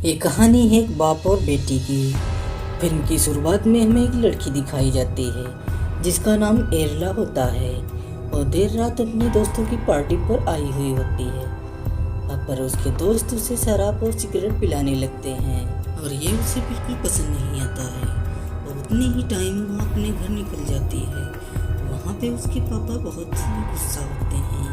ये कहानी है एक बाप और बेटी की। फिल्म की शुरुआत में हमें एक लड़की दिखाई जाती है जिसका नाम एरला होता है और देर रात अपने दोस्तों की पार्टी पर आई हुई होती है। पर उसके दोस्त उसे शराब और सिगरेट पिलाने लगते हैं और ये उसे बिल्कुल पसंद नहीं आता है। और उतने ही टाइम वो अपने घर निकल जाती है। वहाँ पे उसके पापा बहुत ही गुस्सा होते हैं।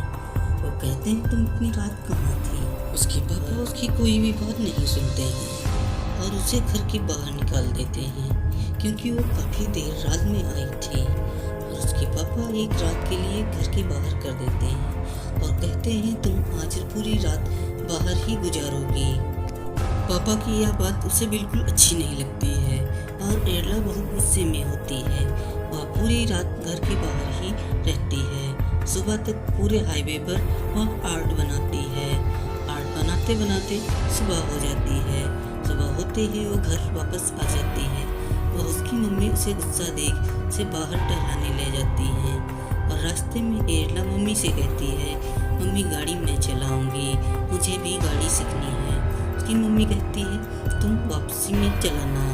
वो कहते हैं तुम इतनी रात कहाँ थी। उसके पापा उसकी कोई भी बात नहीं सुनते हैं और उसे घर के बाहर निकाल देते हैं क्योंकि वो काफ़ी देर रात में आई थी। और उसके पापा एक रात के लिए घर के बाहर कर देते हैं और कहते हैं तुम आज पूरी रात बाहर ही गुजारोगी। पापा की यह बात उसे बिल्कुल अच्छी नहीं लगती है और एरला बहुत गुस्से में होती है। वह पूरी रात घर के बाहर ही रहती है। सुबह तक पूरे हाईवे पर वह आर्ट बनाती है। आर्ट बनाते बनाते सुबह हो जाती है। सुबह होते ही वो घर वापस आ जाती है। वह उसकी मम्मी उसे गुस्सा देख उसे बाहर टहलाने ले जाती है और रास्ते में एरला मम्मी से कहती है मम्मी गाड़ी मैं चलाऊंगी, मुझे भी गाड़ी सीखनी है। उसकी मम्मी कहती है तुम वापसी में चलाना।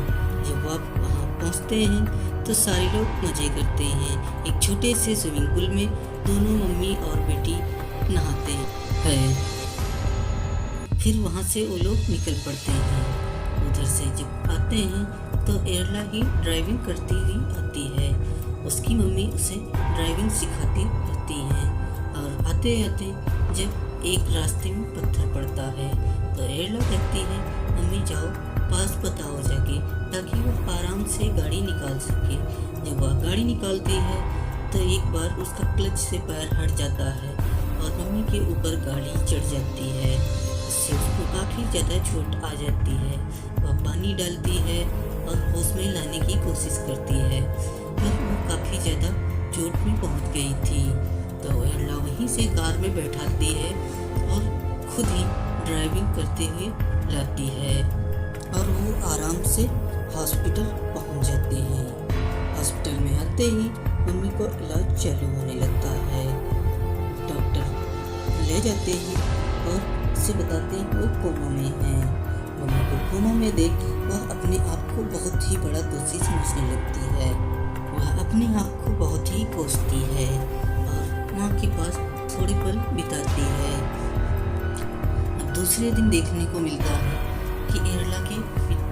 जब आप वहाँ पहुँचते हैं तो सारे लोग मज़े करते हैं। एक छोटे से स्विमिंग पूल में दोनों मम्मी और बेटी नहाते हैं। फिर वहाँ से वो लोग निकल पड़ते हैं। उधर से जब आते हैं तो एरला ही ड्राइविंग करती हुई आती है। उसकी मम्मी उसे ड्राइविंग सिखाती रहती है और आते आते जब एक रास्ते में पत्थर पड़ता है तो एरला कहती है मम्मी जाओ पास बताओ जाके ताकि वो आराम से गाड़ी निकाल सके। जब वह गाड़ी निकालती है तो एक बार उसका क्लच से पैर हट जाता है और मम्मी के ऊपर गाड़ी चढ़ जाती है। इससे उसको काफ़ी ज़्यादा चोट आ जाती है। वह पानी डालती है और होश में लाने की कोशिश करती है पर वो काफ़ी ज़्यादा चोट में पहुंच गई थी। तो एरला वहीं से कार में बैठाती है और खुद ही ड्राइविंग करते हुए लाती है और वो आराम से हॉस्पिटल पहुंच जाते हैं। हॉस्पिटल में आते ही मम्मी को इलाज चालू होने लगता है। डॉक्टर ले जाते हैं और उसे बताते हैं वो कोमा में है। मम्मी को कोमा में देख वह अपने आप को बहुत ही बड़ा दोषी समझने लगती है। वह अपने आप को बहुत ही कोसती है और माँ के पास थोड़ी पल बिताती है। अब दूसरे दिन देखने को मिलता है कि एरला के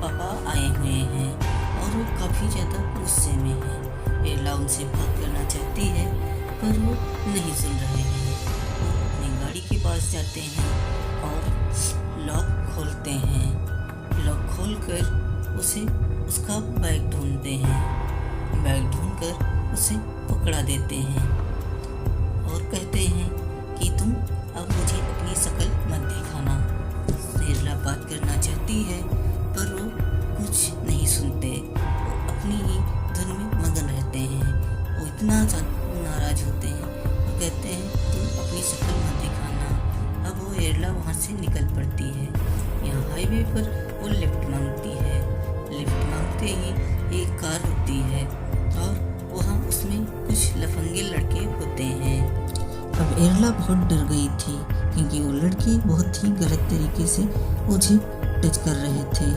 पापा आए हुए हैं और वो काफ़ी ज़्यादा गुस्से में है। एरला उनसे बात करना चाहती है पर वो नहीं सुन रहे हैं। वो अपनी गाड़ी के पास जाते हैं और लॉक खोलते हैं। लॉक खोलकर उसे उसका बैग ढूंढते हैं। बैग ढूंढकर उसे पकड़ा देते हैं और कहते हैं कि तुम अब मुझे अपनी शक्ल मत दिखाना। एरला बात करना चाहती है पर वो कुछ नहीं सुनते। वो अपनी ही धुन में मगन रहते हैं। वो इतना नाराज होते हैं वो कहते हैं तुम अपनी शक्ल मत दिखाना। अब वो एरला वहाँ से निकल पड़ती है। यहाँ हाईवे पर वो लिफ्ट मांगती है। लिफ्ट मांगते ही एक कार होती है और वहाँ उसमें कुछ लफंगे लड़के होते हैं। अब एरला बहुत डर गई थी क्योंकि वो लड़के बहुत ही गलत तरीके से मुझे टच कर रहे थे।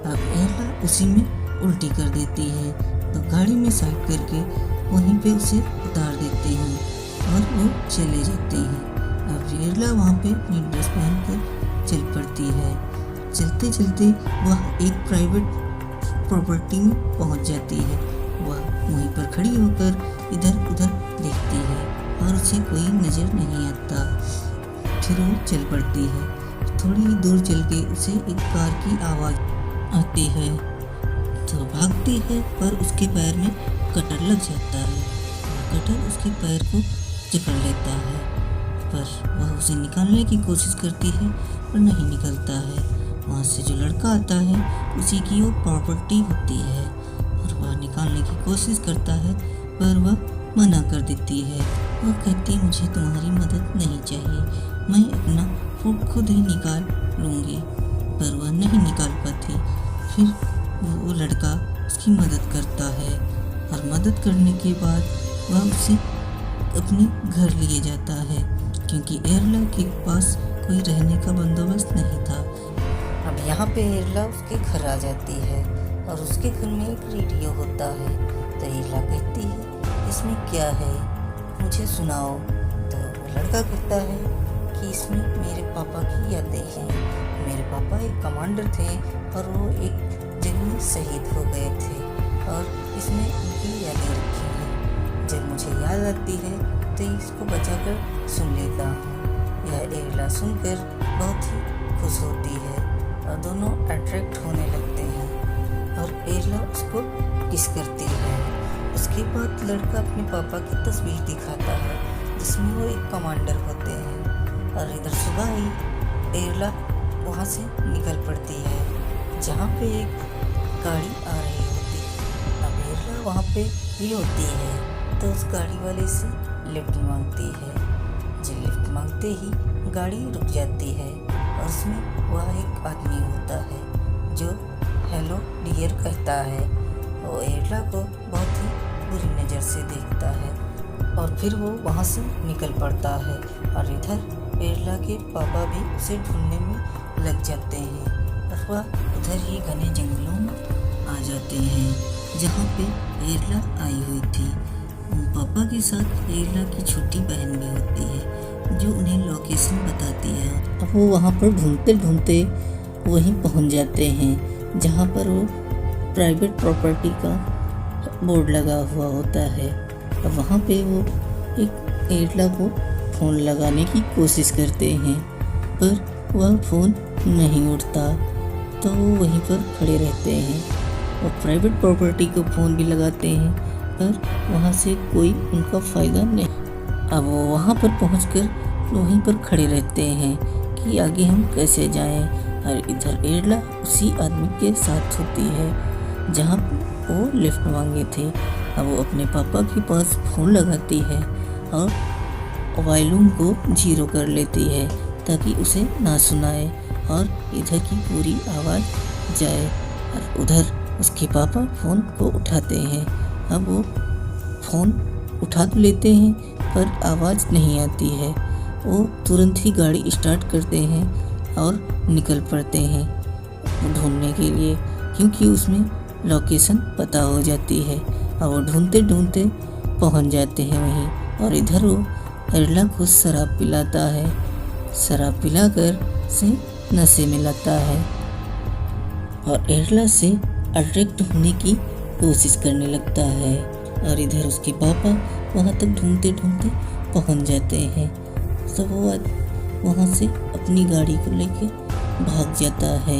अब एरला उसी में उल्टी कर देती है तो गाड़ी में साइड करके वहीं पे उसे उतार देते हैं और वो चले जाते हैं। अब एरला वहाँ पे अपनी ड्रेस पहनकर चल पड़ती है। चलते चलते वह एक प्राइवेट प्रॉपर्टी में पहुँच जाती है। वह वहीं पर खड़ी होकर इधर उधर देखती है और उसे कोई नज़र नहीं आता। फिर वो चल पड़ती है। थोड़ी ही दूर चल के उसे एक कार की आवाज़ आती है तो भागती है पर उसके पैर में कटर लग जाता है। कटर उसके पैर को जकड़ लेता है पर वह उसे निकालने की कोशिश करती है पर नहीं निकलता है। वहाँ से जो लड़का आता है उसी की वो प्रॉपर्टी होती है और वह निकालने की कोशिश करता है पर वह मना कर देती है। वो कहती मुझे तुम्हारी मदद नहीं चाहिए, मैं अपना फूड खुद ही निकाल लूँगी। पर वह नहीं निकाल पाती। फिर वो लड़का उसकी मदद करता है और मदद करने के बाद वह उसे अपने घर लिए जाता है क्योंकि एरला के पास कोई रहने का बंदोबस्त नहीं था। अब यहाँ पे एरला उसके घर आ जाती है और उसके घर में एक रेडियो होता है। तो एरला कहती है इसमें क्या है, मुझे सुनाओ। तो लड़का कहता है कि इसमें मेरे पापा की यादें हैं। मेरे पापा एक कमांडर थे और वो एक जंग में शहीद हो गए थे और इसमें उनकी यादें रखी हैं। जब मुझे याद आती है तो इसको बचाकर सुन लेता हूँ। यह एरला सुनकर बहुत ही खुश होती है और दोनों अट्रैक्ट होने लगते हैं और एरला उसको किस करती है। उसके बाद लड़का अपने पापा की तस्वीर दिखाता है जिसमें वो एक कमांडर होते हैं और इधर सुबह ही एरला वहाँ से निकल पड़ती है जहाँ पे एक गाड़ी आ रही होती है। अब एरला वहाँ पे ही होती है तो उस गाड़ी वाले से लिफ्ट मांगती है। जो लिफ्ट मांगते ही गाड़ी रुक जाती है और उसमें वह एक आदमी होता है जो हेलो डियर कहता है। वो एरला को बहुत ही बुरी नज़र से देखता है और फिर वो वहाँ से निकल पड़ता है और इधर एरला के पापा भी उसे ढूंढने में लग जाते हैं और वह उधर ही घने जंगलों में आ जाते हैं जहाँ पे एरला आई हुई थी। पापा के साथ एरला की छोटी बहन भी होती है जो उन्हें लोकेशन बताती है। अब वो वहाँ पर ढूंढते ढूंढते वहीं पहुँच जाते हैं जहाँ पर वो प्राइवेट प्रॉपर्टी का बोर्ड लगा हुआ होता है। अब वहाँ पे वो एक एरला को फ़ोन लगाने की कोशिश करते हैं पर वह फ़ोन नहीं उठता तो वो वहीं पर खड़े रहते हैं और प्राइवेट प्रॉपर्टी को फ़ोन भी लगाते हैं पर वहाँ से कोई उनका फ़ायदा नहीं। अब वो वहाँ पर पहुंचकर वहीं पर खड़े रहते हैं कि आगे हम कैसे जाएं और इधर एरला उसी आदमी के साथ होती है जहाँ वो लिफ्ट मांगे थे। अब वो अपने पापा के पास फ़ोन लगाती है और वॉल्यूम को 0 कर लेती है ताकि उसे ना सुनाए और इधर की पूरी आवाज़ जाए और उधर उसके पापा फ़ोन को उठाते हैं। अब वो फ़ोन उठा तो लेते हैं पर आवाज़ नहीं आती है। वो तुरंत ही गाड़ी स्टार्ट करते हैं और निकल पड़ते हैं ढूंढने के लिए क्योंकि उसमें लोकेशन पता हो जाती है और वो ढूंढते ढूंढते पहुंच जाते हैं वहीं। और इधर वो एरला को शराब पिलाता है, शराब पिलाकर से नशे में लाता है और एरला से अट्रैक्ट होने की कोशिश करने लगता है। और इधर उसके पापा वहाँ तक ढूंढते ढूंढते पहुँच जाते हैं तो वो वहाँ से अपनी गाड़ी को लेके भाग जाता है।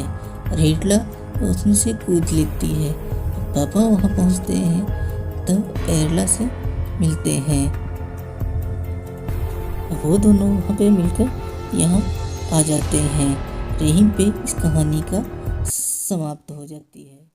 एरला उसमें से कूद लेती है। पापा वहाँ पहुँचते हैं तब एरला से मिलते हैं। वो दोनों वहाँ पे मिलकर यहाँ आ जाते हैं। यहीं पे इस कहानी का समाप्त हो जाती है।